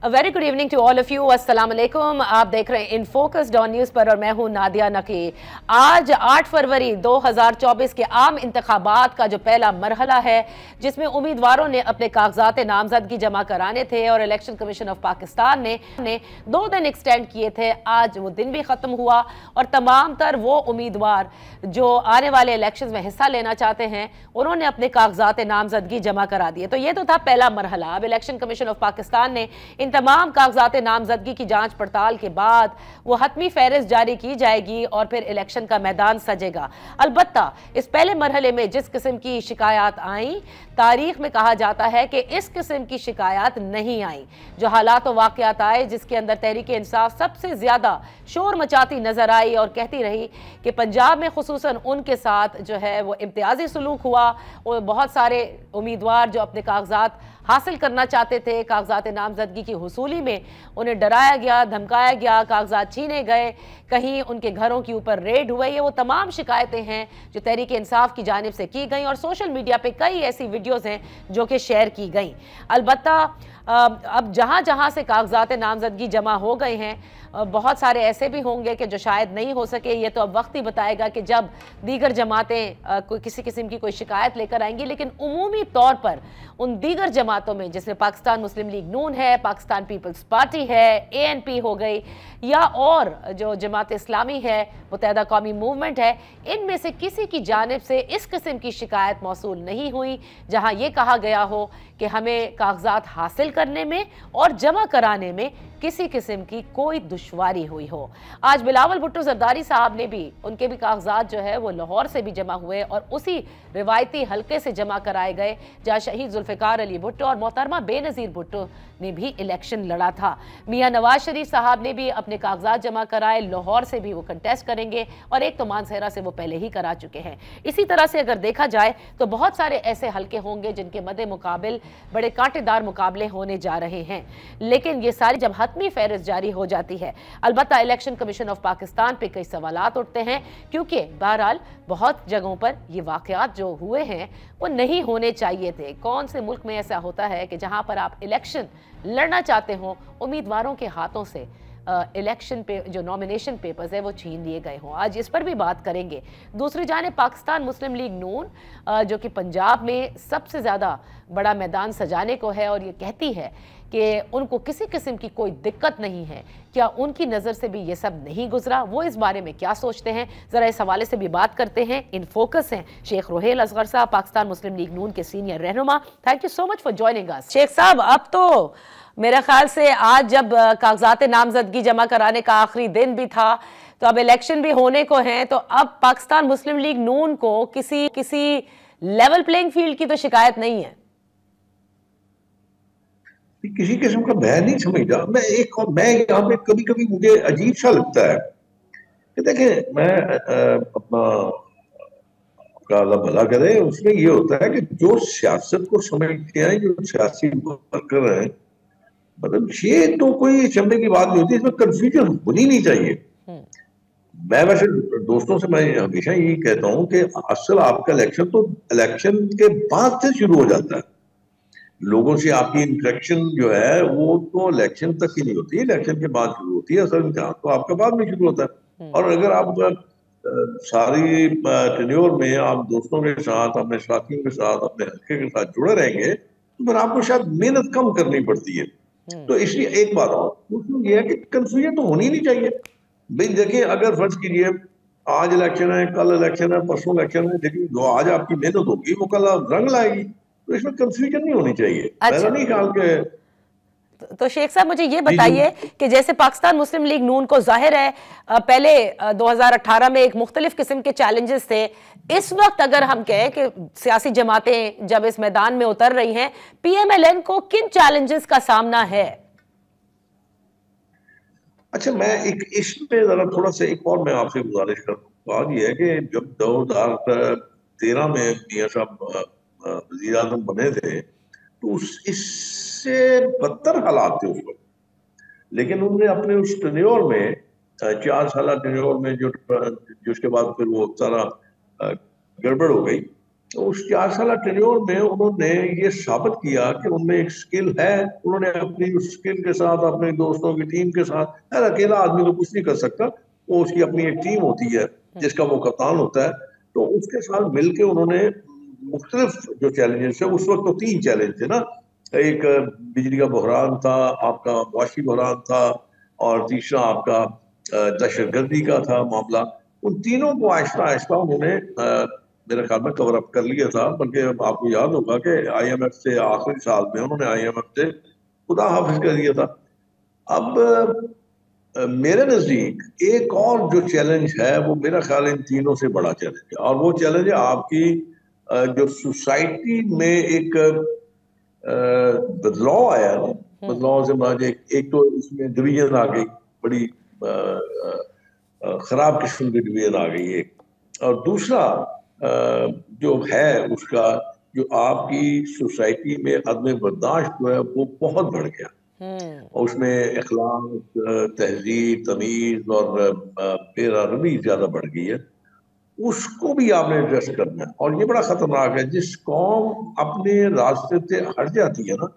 Very good evening to all of you. अस्सलाम वालेकुम। आप देख रहे हैं इन फोकस्ड ऑन न्यूज़ पर और मैं हूं नादिया नकी। आज 8 फरवरी 2024 के आम इंतखाबात का जो पहला मरहला है, जिसमें उम्मीदवारों ने अपने कागजात नामजदगी जमा कराने थे और इलेक्शन कमीशन ऑफ पाकिस्तान ने 2 दिन एक्सटेंड किए थे। आज वो दिन भी ख़त्म हुआ और तमाम तर वो उम्मीदवार जो आने वाले इलेक्शन में हिस्सा लेना चाहते हैं, उन्होंने अपने कागजात नामजदगी जमा करा दिए। तो ये तो था पहला मरहला। अब इलेक्शन कमीशन ऑफ पाकिस्तान ने इन तमाम कागजात नामजदगी की जांच पड़ताल के बाद वो हतमी फहरिस्त जारी की जाएगी और फिर इलेक्शन का मैदान सजेगा। अलबत्ता इस पहले मरहले में जिस किस्म की शिकायत आई, तारीख में कहा जाता है कि इस किस्म की शिकायत नहीं आई। जो हालात और वाकयात आए जिसके अंदर तहरीक इंसाफ सबसे ज्यादा शोर मचाती नजर आई और कहती रही कि पंजाब में खुसूसन उनके साथ जो है वो इम्तियाजी सलूक हुआ और बहुत सारे उम्मीदवार जो अपने कागजात हासिल करना चाहते थे, कागजात नामजदगी की हुसूली में उन्हें डराया गया, धमकाया गया, कागजात छीने गए, कहीं उनके घरों के ऊपर रेड हुए। ये वो तमाम शिकायतें हैं जो तहरीक इंसाफ की जानिब से की गई और सोशल मीडिया पे कई ऐसी वीडियोज़ हैं जो कि शेयर की गई। अलबत्ता अब जहाँ जहाँ से कागजात नामजदगी जमा हो गए हैं, बहुत सारे ऐसे भी होंगे कि जो शायद नहीं हो सके। ये तो अब वक्त ही बताएगा कि जब दीगर जमातें कोई किसी किस्म की कोई शिकायत लेकर आएंगी। लेकिन उमूमी तौर पर उन दीगर जमातों में जिसमें पाकिस्तान मुस्लिम लीग नून है, पाकिस्तान पीपल्स पार्टी है, ANP हो गई, या और जो जमात इस्लामी है, मुत्तहिदा कौमी मूवमेंट है, इनमें से किसी की जानिब से इस किस्म की शिकायत मौसूल नहीं हुई जहां ये कहा गया हो कि हमें कागजात हासिल करने में और जमा कराने में किसी किस्म की कोई दुश्वारी हुई हो। आज बिलावल भुट्टो जरदारी साहब ने भी, उनके भी कागजात जो है वो लाहौर से भी जमा हुए और उसी रिवायती हलके से जमा कराए गए जहाँ शहीद जुल्फ़िकार अली भुट्टो और मोहतरमा बेनज़ीर भुट्टो ने भी इलेक्शन लड़ा था। मियाँ नवाज शरीफ साहब ने भी अपने कागजात जमा कराए, लाहौर से भी वो कंटेस्ट करेंगे और एक तो मानसहरा से वो पहले ही करा चुके हैं। इसी तरह से अगर देखा जाए तो बहुत सारे ऐसे हलके होंगे जिनके मद्दे मुकाबिल बड़े कांटेदार मुकाबले होने जा रहे हैं। लेकिन ये सारी जब हतमी फहरिस्त जारी हो जाती है, अलबत्ता इलेक्शन कमीशन ऑफ पाकिस्तान पे कई सवालात उठते हैं, क्योंकि बहरहाल बहुत जगहों पर ये वाकयात जो हुए हैं वो नहीं होने चाहिए थे। कौन से मुल्क में ऐसा होता है कि जहां पर आप इलेक्शन लड़ना चाहते हो, उम्मीदवारों के हाथों से इलेक्शन पे जो नॉमिनेशन पेपर्स है वो छीन लिए गए हों। आज इस पर भी बात करेंगे। दूसरी जानिब पाकिस्तान मुस्लिम लीग नून जो कि पंजाब में सबसे ज़्यादा बड़ा मैदान सजाने को है और ये कहती है कि उनको किसी किस्म की कोई दिक्कत नहीं है, क्या उनकी नज़र से भी ये सब नहीं गुजरा? वो इस बारे में क्या सोचते हैं, ज़रा इस हवाले से भी बात करते हैं। इन फोकस हैं शेख रोहेल असगर साहब, पाकिस्तान मुस्लिम लीग नून के सीनियर रहनुमा। Thank you so much for joining us. Sheikh साहब, अब तो मेरा ख्याल से आज जब कागजात नामजदगी जमा कराने का आखिरी दिन भी था, तो अब इलेक्शन भी होने को हैं, तो अब पाकिस्तान मुस्लिम लीग नून को किसी लेवल प्लेइंग फील्ड की तो शिकायत नहीं है। किसी किस्म का मैं नहीं समझता। मैं यहाँ पे कभी कभी मुझे अजीब सा लगता है कि देखें, मैं अपना आपका अल्लाह भला करे, उसमें ये होता है कि जो सियासत को समझते हैं, जो सियासी वर्कर हैं, मतलब ये तो कोई समझने की बात नहीं होती, इसमें कंफ्यूजन होनी नहीं चाहिए। मैं वैसे दोस्तों से मैं हमेशा यही कहता हूं कि असल आपका इलेक्शन तो इलेक्शन के बाद से शुरू हो जाता है। लोगों से आपकी इंटरेक्शन जो है वो तो इलेक्शन तक ही नहीं होती, इलेक्शन के बाद शुरू होती है। असल इम्तिहान तो आपका बाद में शुरू होता है। और अगर आप सारी टेन्योर में आप दोस्तों के साथ, अपने साथियों के साथ, अपने हल्के के साथ जुड़े रहेंगे तो फिर आपको शायद मेहनत कम करनी पड़ती है। तो इसलिए एक बात और ये है कि कंफ्यूजन तो होनी नहीं चाहिए। भाई देखिए, अगर फर्ज कीजिए आज इलेक्शन है, कल इलेक्शन है, परसों इलेक्शन है, लेकिन जो आज आपकी मेहनत होगी वो कल रंग लाएगी, तो इसमें कंफ्यूजन नहीं होनी चाहिए। मेरा नहीं ख्याल के। तो शेख साहब मुझे ये बताइए कि जैसे पाकिस्तान मुस्लिम लीग नून को जाहिर है पहले 2018 में एक मुख्तलिफ किस्म के चैलेंजेस थे। इस वक्त अगर हम कहें कि सियासी जमातें जब इस मैदान में उतर रही हैं, PMLN को किन चैलेंजेस का सामना है? अच्छा, मैं एक इसमें जरा थोड़ा सा एक और मैं आपसे गुजारिश करूँ। बात यह है कि जब 2013 में मियां साहब वज़ीर आज़म बने थे तो इससे बदतर हालात थे उस वक्त, लेकिन उन्होंने अपने उस टेन्योर में 4 साल टेन्योर में जो उसके बाद फिर वो सारा गड़बड़ हो गई, तो उस 4 साल टेन्योर में उन्होंने ये साबित किया कि उनमें एक स्किल है। उन्होंने अपनी उस स्किल के साथ अपने दोस्तों की टीम के साथ, यार अकेला आदमी तो कुछ नहीं कर सकता, वो उसकी अपनी एक टीम होती है जिसका वो कप्तान होता है, तो उसके साथ मिलके उन्होंने मुख्तलिफ जो चैलेंजेस है, उस वक्त तो 3 चैलेंज थे ना, एक बिजली का बहरान था, आपका मुआशी बहरान था, और तीसरा आपका दहशतगर्दी का था मामला। उन तीनों को आहिस्ता आहिस्ता उन्होंने मेरे ख्याल में कवर अप कर लिया था। बल्कि आपको याद होगा कि आईएमएफ से आखिरी साल में उन्होंने आईएमएफ से खुदा हाफिज कर दिया था। अब मेरे नजदीक एक और जो चैलेंज है वो मेरा ख्याल है इन तीनों से बड़ा चैलेंज है, और वो चैलेंज है आपकी जो सोसाइटी में एक बदलाव आया ना। बदलाव से मुराद एक तो इसमें डिवीजन आ गई, बड़ी खराब किस्म की डिवीजन आ गई एक, और दूसरा जो है उसका जो आपकी सोसाइटी में अदम बर्दाश्त जो है वो बहुत बढ़ गया, और उसमें अखलाक, तहजीब, तमीज और बेरहमी ज्यादा बढ़ गई है। उसको भी आपने एड्रेस करना है, और ये बड़ा खतरनाक है। जिस कौम अपने रास्ते से हट जाती है ना,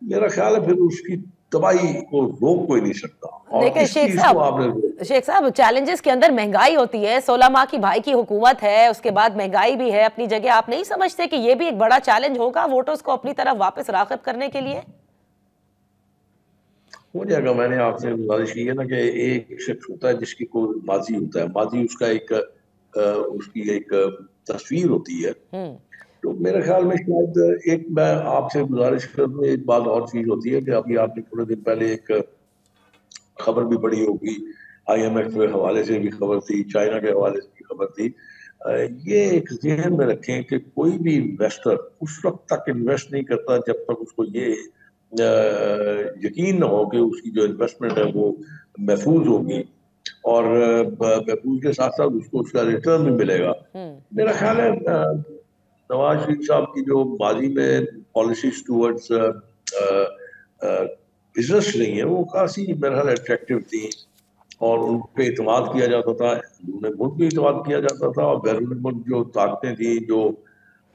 मेरा ख्याल है फिर उसकी तबाही को रोक कोई नहीं सकता, और देखिए इस चीज को आपने शेख साहब, चैलेंजेस के अंदर महंगाई होती है, 16 माह की भाई की हुकूमत है, उसके बाद महंगाई भी है अपनी जगह। आप नहीं समझते कि ये भी एक बड़ा चैलेंज होगा वोटर्स को अपनी तरफ वापस राग़िब करने के लिए? हो जाएगा। मैंने आपसे गुजारिश की है ना कि एक शख्स होता है जिसकी कोई माजी होता है, माजी उसका एक उसकी एक तस्वीर होती है। तो मेरे ख्याल में शायद एक मैं आपसे गुजारिश कर दूं, एक बात और चीज होती है कि अभी आपने थोड़े दिन पहले एक खबर भी पड़ी होगी, आईएमएफ के हवाले से भी खबर थी, चाइना के हवाले से भी खबर थी। ये एक जहन में रखें कि कोई भी इन्वेस्टर उस वक्त तक इन्वेस्ट नहीं करता जब तक उसको ये यकीन न हो कि उसकी जो इन्वेस्टमेंट है वो महफूज होगी, और महफूज के साथ साथ उसको उसका रिटर्न भी मिलेगा। मेरा ख्याल है नवाज शरीफ साहब की जो माजी में पॉलिसीज टूवर्ड्स बिजनेस रही है वो काफी मेरा ख्याल अट्रैक्टिव थी, और उन पे इतमाद किया जाता था, अंदरूनी मुल्क भी इतमाद किया जाता था, और बैरून मुल्क जो ताकतें थी, जो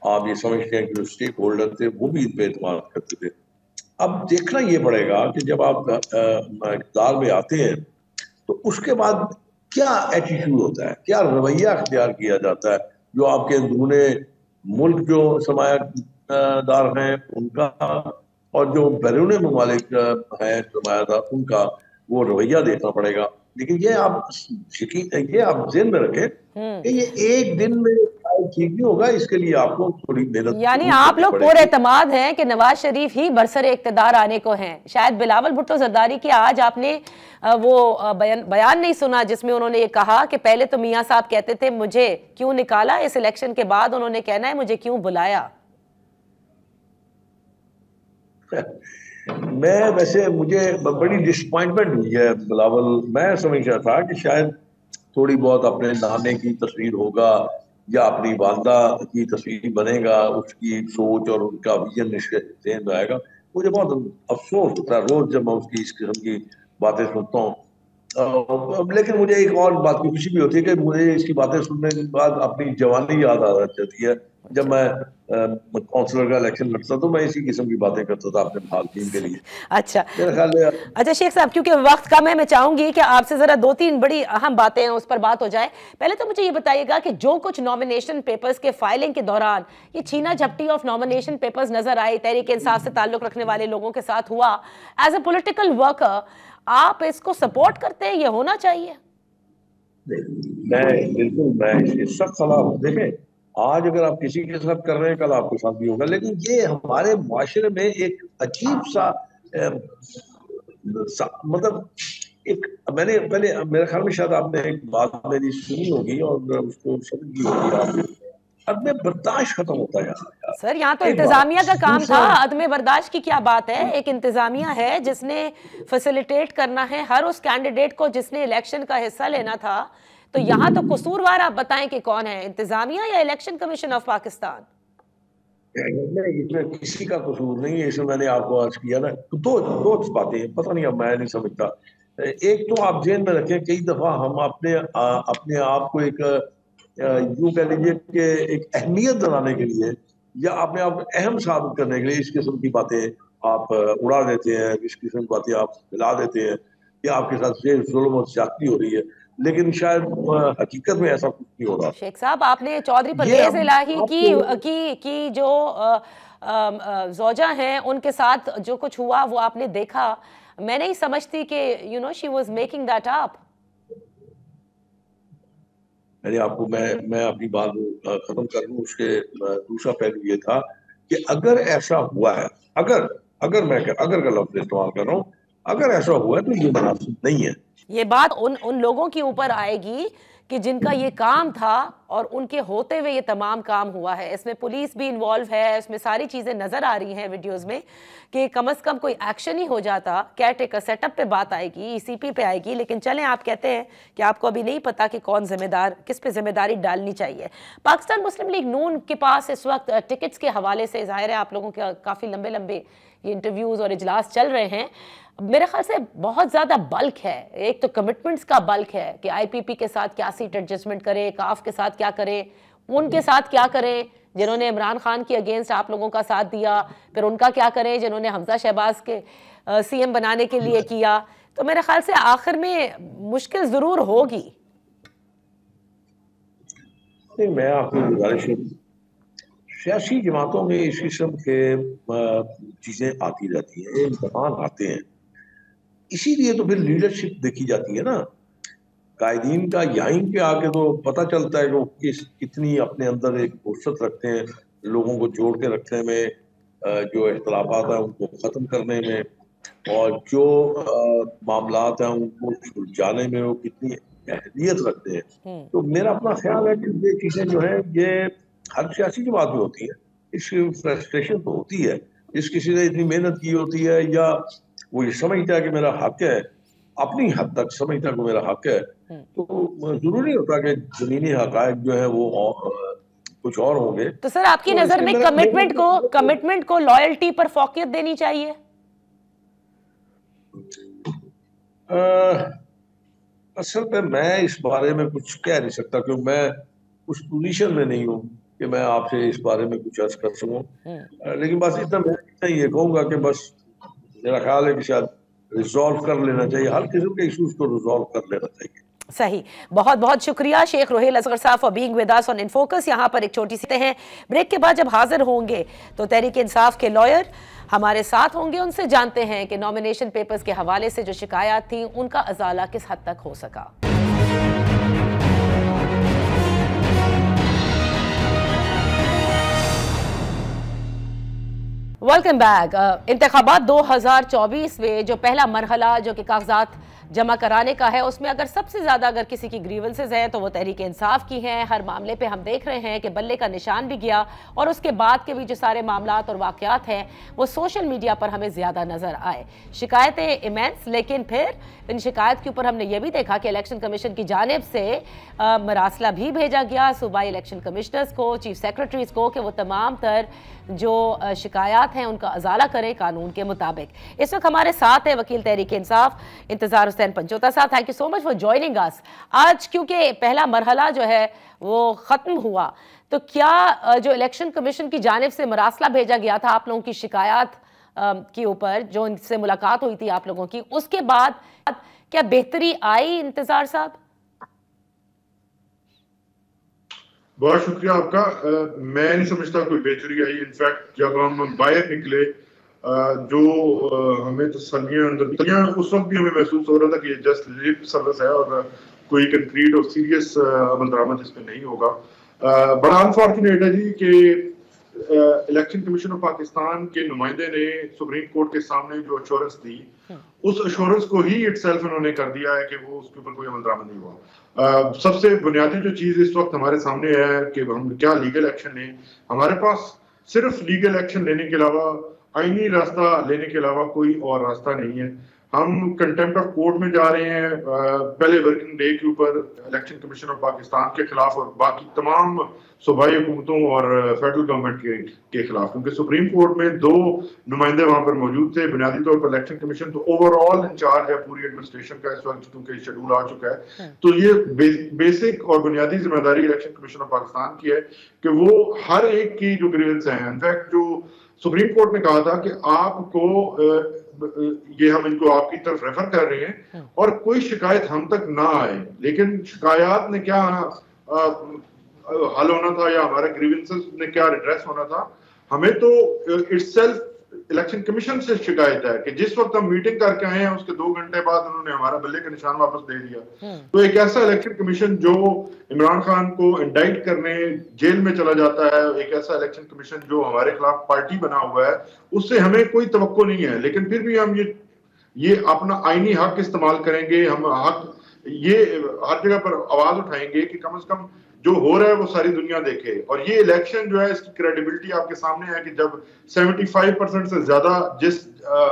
आप ये समझते हैं कि जो स्टेक होल्डर थे, वो भी इन पे इतमाद करते थे। अब देखना ये पड़ेगा कि जब आप इक़्तिदार में आते हैं तो उसके बाद क्या एटीट्यूड होता है, क्या रवैया अख्तियार किया जाता है, जो आपके अंदरूने मुल्क जो सरमायादार हैं उनका, और जो बैरून ममालिक हैं सरमायादार, उनका वो रवैया देखना पड़ेगा। लेकिन ये आप ज़हन में रखें कि ये एक दिन में ठीक नहीं होगा, इसके लिए आपको थोड़ी मेहनत यानी आप लोग पूरे एतमाद हैं कि नवाज शरीफ ही बरसरे इक़्तिदार आने को हैं। शायद बिलावल भुट्टो जरदारी की आज आपने वो बयान नहीं सुना जिसमें उन्होंने ये कहा कि पहले तो मियां साहब कहते थे मुझे क्यों निकाला, इस इलेक्शन के बाद उन्होंने कहना है मुझे क्यों बुलाया। मैं वैसे मुझे बड़ी डिसअपॉइंटमेंट हुई है बिलावल। मैं समझ रहा था कि शायद थोड़ी बहुत अपने नाने की तस्वीर होगा या अपनी वालदा की तस्वीर बनेगा, उसकी सोच और उनका विजन इसके ज़हन में आएगा। मुझे बहुत अफसोस होता है रोज जब मैं उसकी इस किस्म की बातें सुनता हूँ। लेकिन मुझे एक और बात की खुशी भी होती है कि मुझे इसकी बातें सुनने के बाद अपनी जवानी याद आ जाती है। जब मैं काउंसलर का इलेक्शन लड़ता तो मैं इसी किस्म की बातें करता था अपने भाल टीम के लिए। अच्छा मेरा ख्याल है। अच्छा शेख साहब, क्योंकि वक्त कम है, मैं चाहूंगी कि आपसे जरा 2-3 बड़ी अहम बातें हैं उस पर बात हो जाए। पहले तो मुझे ये बताइएगा कि जो कुछ नॉमिनेशन पेपर्स के फाइलिंग के दौरान ये छीना झपटी ऑफ नॉमिनेशन पेपर्स नजर आई, तहरीक इंसाफ से ताल्लुक रखने वाले लोगों के साथ हुआ, एज ए पॉलिटिकल वर्कर आप इसको सपोर्ट करते हैं, ये होना चाहिए? मैं इसके सख्त खिलाफ। देखें, आज अगर आप किसी के साथ कर रहे हैं कल आपके साथ भी होगा, लेकिन ये हमारे मुआशरे में एक अजीब सा मतलब एक, मैंने पहले मेरे ख्याल में शायद आपने एक बात मेरी सुनी होगी और उसको समझी होगी आपने, अदम बर्दाश्त खत्म होता है यार। सर यहाँ तो इंतजामिया का काम था, अदम बर्दाश्त की क्या बात है? एक इंतजामिया है जिसने फैसिलिटेट करना है हर उस कैंडिडेट को जिसने इलेक्शन का हिस्सा लेना था। तो यहाँ तो कसूरवार आप बताएं कि कौन है, इंतजामिया या इलेक्शन कमीशन ऑफ पाकिस्तान? नहीं, इसमें किसी का कसूर नहीं है। इसमें मैंने आपको आज किया ना, दो बातें हैं, पता नहीं, अब मैं नहीं समझता। एक तो आप जेल में रखें, कई दफा हम अपने आप को एक यूं कह लीजिए कि एक अहमियत बनाने के लिए या अपने आप अहम साबित करने के लिए इस किस्म की बातें आप उड़ा देते हैं, इस किस्म की बातें आप मिला देते हैं कि आपके साथ ये जुल्म और ज्यादती हो रही है, लेकिन शायद हकीकत में ऐसा कुछ नहीं हो रहा। शेख साहब, आपने चौधरी ये परवेज अब इलाही आपको की जो जोजा हैं उनके साथ जो कुछ हुआ वो आपने देखा। मैं नहीं समझती कि she was making that up. मैंने आपको मैं अपनी बात खत्म कर लूं, उसके दूसरा पहलू ये था कि अगर ऐसा हुआ है, अगर अगर का लफ्ज इस्तेमाल कर रहा हूँ, अगर ऐसा हुआ है तो ये मुनासिब नहीं है। ये बात उन उन लोगों के ऊपर आएगी कि जिनका ये काम था और उनके होते हुए ये तमाम काम हुआ है। इसमें पुलिस भी इन्वॉल्व है, इसमें सारी चीज़ें नज़र आ रही हैं वीडियोस में कि कम से कम कोई एक्शन ही हो जाता। केयर टेकर सेटअप पे बात आएगी, ईसीपी पे आएगी, लेकिन चलें, आप कहते हैं कि आपको अभी नहीं पता कि कौन जिम्मेदार, किस पे जिम्मेदारी डालनी चाहिए। पाकिस्तान मुस्लिम लीग नून के पास इस वक्त टिकट्स के हवाले से जाहिर है आप लोगों के काफ़ी लंबे लंबे ये इंटरव्यूज़ और इजलास चल रहे हैं। मेरे ख्याल से बहुत ज़्यादा बल्क है। एक तो कमिटमेंट्स का बल्क है कि आईपीपी के साथ क्या सीट एडजस्टमेंट करे, काफ के साथ क्या करे, उनके साथ क्या करें जिन्होंने इमरान खान के अगेंस्ट आप लोगों का साथ दिया, फिर उनका क्या करें जिन्होंने हमजा शहबाज के सीएम बनाने के लिए किया। तो मेरे ख्याल से आखिर में मुश्किल ज़रूर होगी। नहीं, मैं आपको गुजारिश, सियासी जमातों में इस किस्म के चीजें आती रहती हैं, इम्तहान आते हैं, इसीलिए तो फिर लीडरशिप देखी जाती है ना। कायदीन का यहीं पे आके तो पता चलता है कि वो कितनी अपने अंदर एक फुर्सत रखते हैं लोगों को जोड़ के रखने में, जो इख्तलाफात हैं उनको ख़त्म करने में, और जो मामलात हैं उनको सुलझाने में वो कितनी अहलियत रखते हैं। तो मेरा अपना ख्याल है कि ये चीज़ें जो हैं ये हर सियासी जमात में होती है। इसकी फ्रस्ट्रेशन तो होती है, जिस किसी ने इतनी मेहनत की होती है या वो ये समझता है कि मेरा हक है, अपनी हद तक समझता है कि मेरा हक है, तो जरूरी होता कि जमीनी हकायक जो है वो कुछ और होंगे। तो सर आपकी तो नजर इसलिए में कमिटमेंट को लॉयल्टी पर फोकियत देनी चाहिए? असल पे मैं इस बारे में कुछ कह नहीं सकता क्योंकि मैं उस पोजीशन में नहीं हूँ कि मैं आपसे इस बारे में कुछ अर्ज कर सकूं। लेकिन बस मैं ये कहूंगा कि बस मेरा ख्याल है कि शायद रिजॉल्व कर लेना चाहिए, हर किस्म के इश्यूज को रिजॉल्व कर लेना चाहिए। सही, बहुत बहुत शुक्रिया शेख रोहेल असगर साहब for being with us on in focus. यहाँ पर एक छोटी सी हैं, ब्रेक के बाद जब हाजिर होंगे तो तहरीक इंसाफ के लॉयर हमारे साथ होंगे, उनसे जानते हैं कि नॉमिनेशन पेपर्स के हवाले से जो शिकायत थी उनका अजाला किस हद तक हो सका। Welcome back. इंतखाबात 2024 में जो पहला मरहला जो कि कागजात जमा कराने का है, उसमें अगर सबसे ज़्यादा अगर किसी की ग्रीवेंसेज हैं तो वो तहरीक इंसाफ की हैं। हर मामले पे हम देख रहे हैं कि बल्ले का निशान भी गया और उसके बाद के भी जो सारे मामलात और वाक़यात हैं वो सोशल मीडिया पर हमें ज़्यादा नज़र आए। शिकायतें इमेंस, लेकिन फिर इन शिकायत के ऊपर हमने ये भी देखा कि इलेक्शन कमीशन की जानिब से मरासला भी भेजा गया सूबाई इलेक्शन कमिश्नर्स को, चीफ सेक्रेटरीज को, कि वो तमाम तर जो शिकायत हैं उनका अजाला करें कानून के मुताबिक। इस वक्त हमारे साथ है वकील तहरीक इंसाफ इंतजार हुसैन पंचोता साहब। Thank you so much for joining अस। आज क्योंकि पहला मरहला जो है वो ख़त्म हुआ, तो क्या जो इलेक्शन कमीशन की जानिब से मरासला भेजा गया था आप लोगों की शिकायत के ऊपर, जो इनसे मुलाकात हुई थी आप लोगों की, उसके बाद क्या बेहतरी आई इंतजार साहब? बहुत शुक्रिया आपका। मैं नहीं समझता कोई बेहतरी आई। इनफैक्ट जब हम बाहर निकले जो हमें तसल्लियां अंदर उस वक्त भी हमें महसूस हो रहा था कि ये जस्ट लिप सर्विस है और कोई कंक्रीट और सीरियस अमल दरामद इस पर नहीं होगा। बड़ा अनफॉर्चुनेट है जी कि इलेक्शन कमीशन ऑफ पाकिस्तान के नुमाइंदे ने सुप्रीम कोर्ट के सामने जो अश्योरेंस दी, उस अश्योरेंस को ही इटसेल्फ उन्होंने कर दिया है कि वो उसके ऊपर कोई अमल दरामद नहीं हुआ। सबसे बुनियादी जो चीज इस वक्त हमारे सामने है कि हम क्या लीगल एक्शन लें। हमारे पास सिर्फ लीगल एक्शन लेने के अलावा, आईनी रास्ता लेने के अलावा कोई और रास्ता नहीं है। हम कंटेम्प्ट ऑफ कोर्ट में जा रहे हैं पहले वर्किंग डे के ऊपर इलेक्शन कमीशन ऑफ पाकिस्तान के खिलाफ और बाकी तमाम सूबाई हुकूमतों और फेडरल गवर्नमेंट के खिलाफ, क्योंकि सुप्रीम कोर्ट में 2 नुमाइंदे वहां पर मौजूद थे। बुनियादी तौर पर इलेक्शन कमीशन तो ओवरऑल इंचार्ज है पूरी एडमिनिस्ट्रेशन का इस वक्त, क्योंकि शेड्यूल आ चुका है। तो ये बेसिक और बुनियादी जिम्मेदारी इलेक्शन कमीशन ऑफ पाकिस्तान की है कि वो हर एक की जो ग्रीवेंस है, इनफैक्ट जो सुप्रीम कोर्ट ने कहा था कि आपको ये हम इनको आपकी तरफ रेफर कर रहे हैं और कोई शिकायत हम तक ना आए, लेकिन शिकायत ने क्या हल होना था या हमारे ग्रीवेंसेस ने क्या रिड्रेस होना था, हमें तो इटसेल्फ इलेक्शन कमीशन से शिकायत है कि जिस वक्त हम मीटिंग करके आए हैं उसके 2 घंटे बाद उन्होंने हमारा बल्ले का निशान वापस दे दिया। तो एक ऐसा इलेक्शन कमीशन जो इमरान खान को इंडाइट करने जेल में चला जाता है, एक ऐसा इलेक्शन कमीशन जो हमारे खिलाफ पार्टी बना हुआ है, उससे हमें कोई तवक्को नहीं है। लेकिन फिर भी हम ये अपना आईनी हक इस्तेमाल करेंगे, हम हक ये हर जगह पर आवाज उठाएंगे कि कम से कम जो हो रहा है वो सारी दुनिया देखे। और ये इलेक्शन जो है इसकी क्रेडिबिलिटी आपके सामने है कि जब 75% से ज्यादा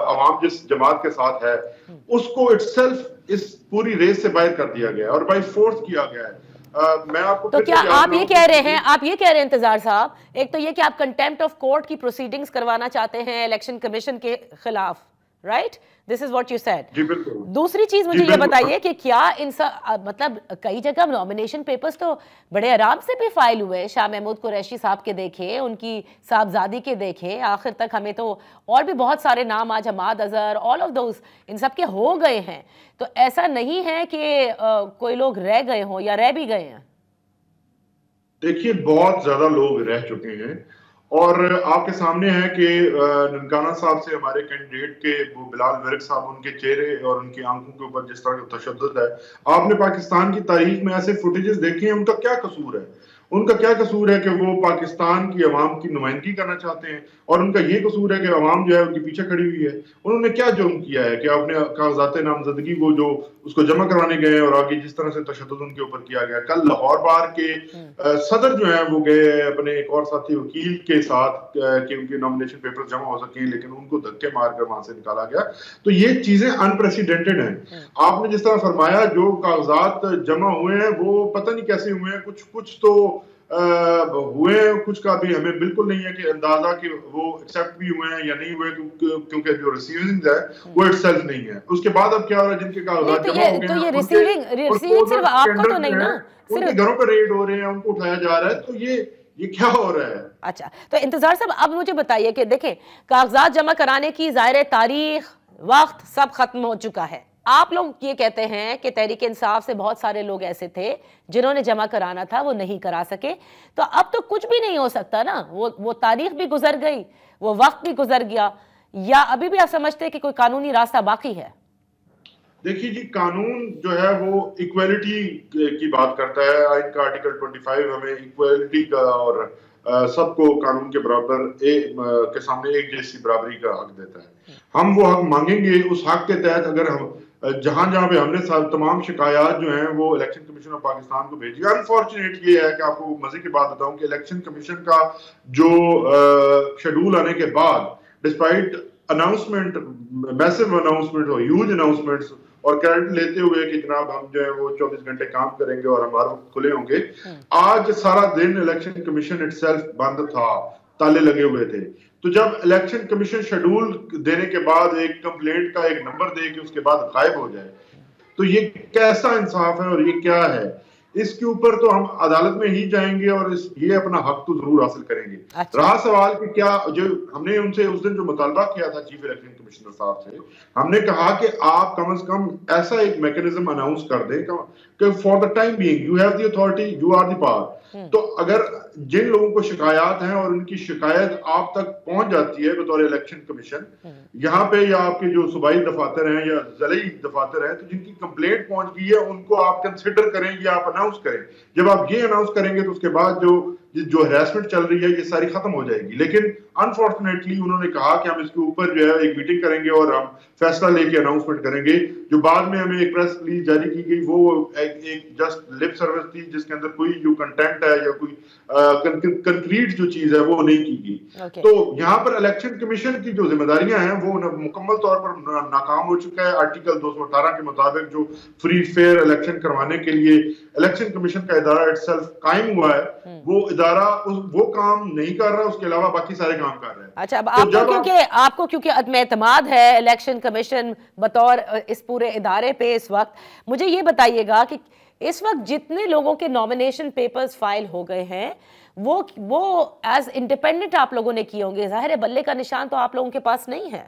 अवाम जिस जमात के साथ है उसको इटसेल्फ इस पूरी रेस से बाहर कर दिया गया और बाय फोर्स किया गया है। मैं आपको तो क्या आप ये कह रहे हैं इंतजार साहब, एक तो ये कि आप कंटेम्प्ट ऑफ कोर्ट की प्रोसीडिंग्स करवाना चाहते हैं इलेक्शन कमीशन के खिलाफ, right? This is what you said. जी बिल्कुल। दूसरी चीज मुझे ये बताइए कि क्या इन मतलब कई जगह नॉमिनेशन पेपर्स तो बड़े आराम से भी फाइल हुए, शाह महमूद कुरैशी साहब के देखे, उनकी साहबजादी के देखे, आखिर तक हमें तो और भी बहुत सारे नाम आज Hammad Azhar, all of those, इन सब के हो गए हैं। तो ऐसा नहीं है कि कोई लोग रह गए हों या रह भी गए हैं। देखिए बहुत ज्यादा लोग रह चुके हैं और आपके सामने है कि ननकाना साहब से हमारे कैंडिडेट के वो बिलाल वर्क साहब, उनके चेहरे और उनकी आंखों के ऊपर जिस तरह का तशद्दुद है, आपने पाकिस्तान की तारीख में ऐसे फुटेजेस देखे हैं। उनका क्या कसूर है? उनका क्या कसूर है कि वो पाकिस्तान की अवाम की नुमाइंदगी करना चाहते हैं और उनका ये कसूर है कि अवाम जो है उनके पीछे खड़ी हुई है। उन्होंने क्या जुर्म किया है कि अपने कागजात नामजदगी वो जो उसको जमा करवाने गए और आगे जिस तरह से तशद्दुद उनके ऊपर किया गया। कल लाहौर बार के सदर जो है वो गए अपने एक और साथी वकील के साथ कि उनके नॉमिनेशन पेपर जमा हो सके, लेकिन उनको धक्के मारकर वहां से निकाला गया। तो ये चीजें अनप्रेसिडेंटेड हैं। आपने जिस तरह फरमाया जो कागजात जमा हुए हैं वो पता नहीं कैसे हुए हैं, कुछ तो हुए, कुछ का भी हमें बिल्कुल नहीं है कि अंदाजा कि वो एक्सेप्ट भी हुए हैं या नहीं हुए, क्योंकि जो रिसीविंग है वो इटसेल्फ नहीं है। उसके बाद अब क्या हो रहा है, जिनके कागजात जमा हो गए तो ये रिसीविंग सिर्फ आपका तो नहीं ना, उनके घरों पर रेड हो रहे हैं, उनको उठाया जा रहा है। तो ये क्या हो रहा है? अच्छा, तो इंतजार साहब अब मुझे बताइए कि देखें, कागजात जमा कराने की ज़ाहिर तारीख, वक्त सब खत्म हो चुका है। आप लोग ये कहते हैं कि तहरीक इंसाफ से बहुत सारे लोग ऐसे थे जिन्होंने जमा कराना था वो नहीं करा सके, तो अब तो कुछ भी नहीं हो सकता ना। वो तारीख भी गुजर गई, वो वक्त भी गुजर गया, या अभी भी आप समझते हैं कि कोई कानूनी रास्ता बाकी है? देखिए जी, कानून जो है वो इक्वालिटी की बात करता है। आइन का आर्टिकल 25 हमें इक्वालिटी का और सबको कानून के बराबर के सामने एक जैसी बराबरी का हक देता है। हम वो हक मांगेंगे। उस हक के तहत अगर हम जहां जहां पे हमने तमाम शिकायत जो हैं वो इलेक्शन कमीशन ऑफ पाकिस्तान को भेजी। अनफॉर्चुनेट ये है कि आपको मजे की बात बताऊं कि इलेक्शन कमीशन का जो शेड्यूल आने के बाद, डिस्पाइट अनाउंसमेंट, मैसिव अनाउंसमेंट और ह्यूज अनाउंसमेंट्स और क्रेडिट लेते हुए कि जनाब हम जो है वो 24 घंटे काम करेंगे और हमारे खुले होंगे, आज सारा दिन इलेक्शन कमीशन इटसेल्फ बंद था, ताले लगे हुए थे। तो जब इलेक्शन कमीशन शेड्यूल देने के बाद एक कंप्लेंट का एक नंबर दे के उसके बाद गायब हो जाए, तो ये कैसा इंसाफ है और ये क्या है? इसके ऊपर तो हम अदालत में ही जाएंगे और ये अपना हक तो जरूर हासिल करेंगे। अच्छा। रहा सवाल कि क्या जो हमने उनसे उस दिन जो मुतालबा किया था चीफ इलेक्शन कमिश्नर साहब से, हमने कहा कि आप कम से कम ऐसा एक मैकेनिज्म अनाउंस कर दें कि for the time being you have the authority, you are the power. तो अगर जिन लोगों को शिकायत हैं और उनकी शिकायत आप तक पहुंच जाती है बतौर इलेक्शन कमीशन, यहाँ पे या आपके जो सूबाई दफातर हैं या ज़िलाई दफातर हैं, तो जिनकी कंप्लेंट पहुंच गई है उनको आप कंसिडर करें या आप अनाउंस करें। जब आप ये अनाउंस करेंगे तो उसके बाद जो जो हैरेसमेंट चल रही है ये सारी खत्म हो जाएगी। लेकिन अनफॉर्चुनेटली उन्होंने कहा कि हम इसके ऊपर जो है एक मीटिंग करेंगे और हम फैसला लेके अनाउंसमेंट करेंगे। जो बाद में हमें एक प्रेस रिलीज जारी की गई वो एक जस्ट लिप सर्विस थी, जिसके अंदर कोई जो कंटेंट है या कोई कंक्रीट जो चीज है वो नहीं की गई। तो यहाँ पर इलेक्शन कमीशन की जो जिम्मेदारियां हैं वो मुकम्मल तौर पर नाकाम हो चुका है। आर्टिकल 218 के मुताबिक जो फ्री फेयर इलेक्शन करवाने के लिए इलेक्शन कमीशन का इदारा इटसेल्फ कायम हुआ है, वो इदारा वो काम नहीं कर रहा, उसके अलावा बाकी सारे काम कर रहे हैं। अच्छा, अब आपको क्योंकि अदम एतमाद है इलेक्शन कमीशन बतौर इस पूरे इदारे पे इस वक्त, मुझे ये बताइएगा कि इस वक्त जितने लोगों के नॉमिनेशन पेपर्स फाइल हो गए हैं वो एज इंडिपेंडेंट आप लोगों ने किए होंगे। जाहिर है बल्ले का निशान तो आप लोगों के पास नहीं है।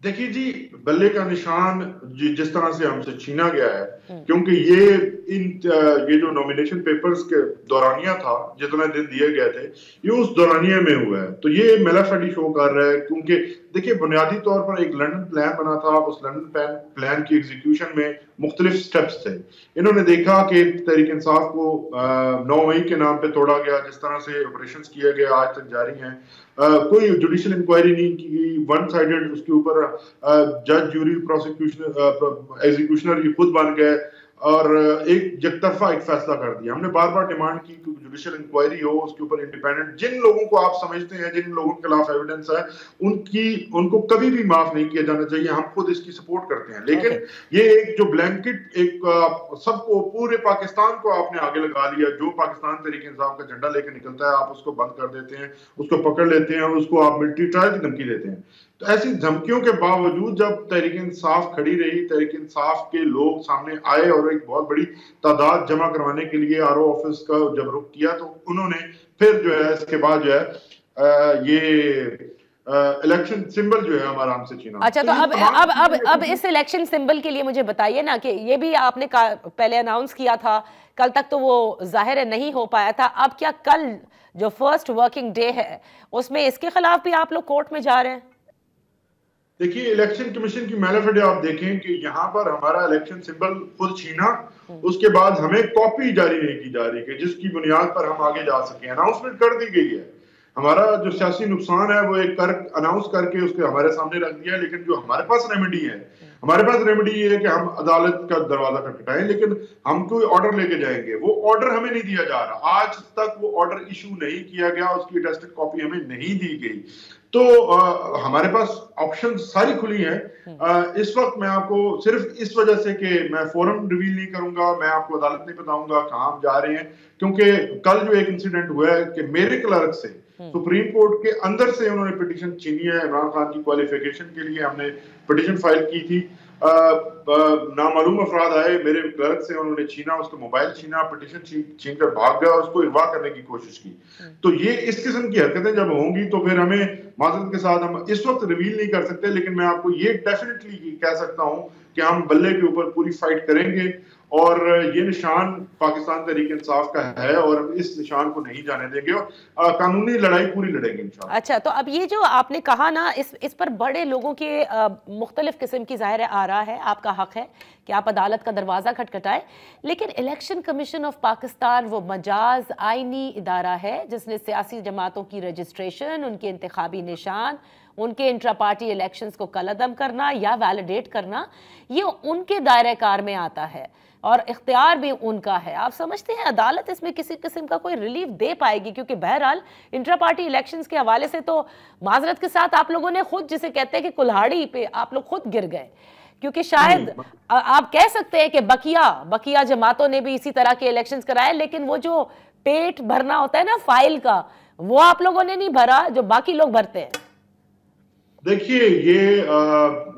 देखिए जी, बल्ले का निशान जिस तरह से हमसे छीना गया है, क्योंकि ये जो नॉमिनेशन पेपर्स के दौरानिया था, जितने दिन दिए गए थे, ये उस दौरानिया में हुआ है। तो ये मेलाफेडी शो कर रहा है, क्योंकि देखिए बुनियादी तौर पर एक लंदन प्लान बना था, उस लंदन प्लान की एग्जीक्यूशन में मुख्तलिफ स्टेप्स थे। इन्होंने देखा कि तहरीक इंसाफ को 9 मई के नाम पे तोड़ा गया, जिस तरह से ऑपरेशंस किए गए आज तक जारी हैं। कोई जुडिशियल इंक्वायरी नहीं की गई, वन साइडेड उसके ऊपर जज, जूरी, प्रोसिक्यूशन, एग्जीक्यूशनर ये खुद बन गए और एक एकतरफा एक फैसला कर दिया। हमने बार बार डिमांड की कि जुडिशियल इंक्वायरी हो, उसके ऊपर इंडिपेंडेंट, जिन लोगों को आप समझते हैं, जिन लोगों के खिलाफ एविडेंस है, उनको कभी भी माफ नहीं किया जाना चाहिए। हम खुद इसकी सपोर्ट करते हैं, लेकिन ये एक जो ब्लैंकेट एक सबको, पूरे पाकिस्तान को आपने आगे लगा लिया। जो पाकिस्तान तहरीक इंसाफ का झंडा लेकर निकलता है, आप उसको बंद कर देते हैं, उसको पकड़ लेते हैं, उसको आप मिलिट्री ट्रायल की धमकी देते हैं। तो ऐसी धमकियों के बावजूद जब तहरीक इंसाफ खड़ी रही, तहरीक इंसाफ के लोग सामने आए और एक बहुत बड़ी तादाद जमा करवाने के लिए आरओ ऑफिस का जब रुख किया, तो उन्होंने फिर जो है इसके बाद जो है ये इलेक्शन सिंबल जो है हमारा हमसे छीना। अच्छा, तो अब इस इलेक्शन सिंबल के लिए मुझे बताइए ना कि ये भी आपने पहले अनाउंस किया था, कल तक तो वो जाहिर है नहीं हो पाया था। अब क्या कल जो फर्स्ट वर्किंग डे है उसमें इसके खिलाफ भी आप लोग कोर्ट में जा रहे हैं? देखिए, इलेक्शन कमीशन की मैनिफेस्टो आप देखें कि यहाँ पर हमारा इलेक्शन सिंबल खुद छीना, उसके बाद हमें कॉपी जारी नहीं की जा रही कि जिसकी बुनियाद पर हम आगे जा सके। अनाउंसमेंट कर दी गई है, हमारा जो सियासी नुकसान है वो एक अनाउंस करके उसके हमारे सामने रख दिया है। लेकिन जो हमारे पास रेमेडी है, हमारे पास रेमेडी ये है कि हम अदालत का दरवाजा खटखटाएं, लेकिन हम कोई ऑर्डर लेके जाएंगे, वो ऑर्डर हमें नहीं दिया जा रहा। आज तक वो ऑर्डर इशू नहीं किया गया, उसकी अटेस्टेड कॉपी हमें नहीं दी गई। तो हमारे पास ऑप्शन सारी खुली हैं। इस वक्त मैं आपको सिर्फ इस वजह से कि मैं फोरम रिवील नहीं करूंगा, मैं आपको अदालत नहीं बताऊंगा कहाँ हम जा रहे हैं, क्योंकि कल जो एक इंसिडेंट हुआ है कि मेरे क्लर्क से सुप्रीम कोर्ट के अंदर से उन्होंने पिटीशन छीनी है। इमरान खान की क्वालिफिकेशन के लिए हमने पिटीशन फाइल की थी, नामालूम अफराद आए, मेरे क्लर्क से उन्होंने छीना, उसका मोबाइल छीना, पिटीशन छीन कर भाग गया और उसको अगवा करने की कोशिश की। तो ये इस किस्म की हरकतें जब होंगी तो फिर हमें माजरत के साथ हम इस वक्त रिवील नहीं कर सकते, लेकिन मैं आपको ये डेफिनेटली कह सकता हूं कि हम बल्ले के ऊपर पूरी फाइट करेंगे और ये निशान पाकिस्तान तहरीक इंसाफ का है और इस निशान को नहीं जाने देंगे और कानूनी लड़ाई पूरी लड़ेंगे इंशाल्लाह। अच्छा, तो अब ये जो आपने कहा ना, इस पर बड़े लोगों के मुख्तलिफ किस्म की ज़ाहिर आ रहा है, आपका हक है कि आप अदालत का दरवाज़ा खटखटाएं, लेकिन इलेक्शन कमीशन ऑफ पाकिस्तान वो मजाज आइनी इदारा है जिसने सियासी जमातों की रजिस्ट्रेशन, उनके इंतखाबी निशान, उनके इंट्रा पार्टी इलेक्शंस को कलअदम करना या वैलिडेट करना, ये उनके दायरे कार में आता है और इख्तियार भी उनका है। आप समझते हैं अदालत इसमें किसी किस्म का कोई रिलीफ दे पाएगी? क्योंकि बहरहाल इंट्रा पार्टी इलेक्शंस के हवाले से तो माजरत के साथ आप लोगों ने खुद, जिसे कहते हैं कि कुल्हाड़ी पे आप लोग खुद गिर गए, क्योंकि शायद आप कह सकते हैं कि बकिया जमातों ने भी इसी तरह के इलेक्शंस कराए, लेकिन वो जो पेट भरना होता है ना फाइल का, वो आप लोगों ने नहीं भरा जो बाकी लोग भरते हैं। देखिए, ये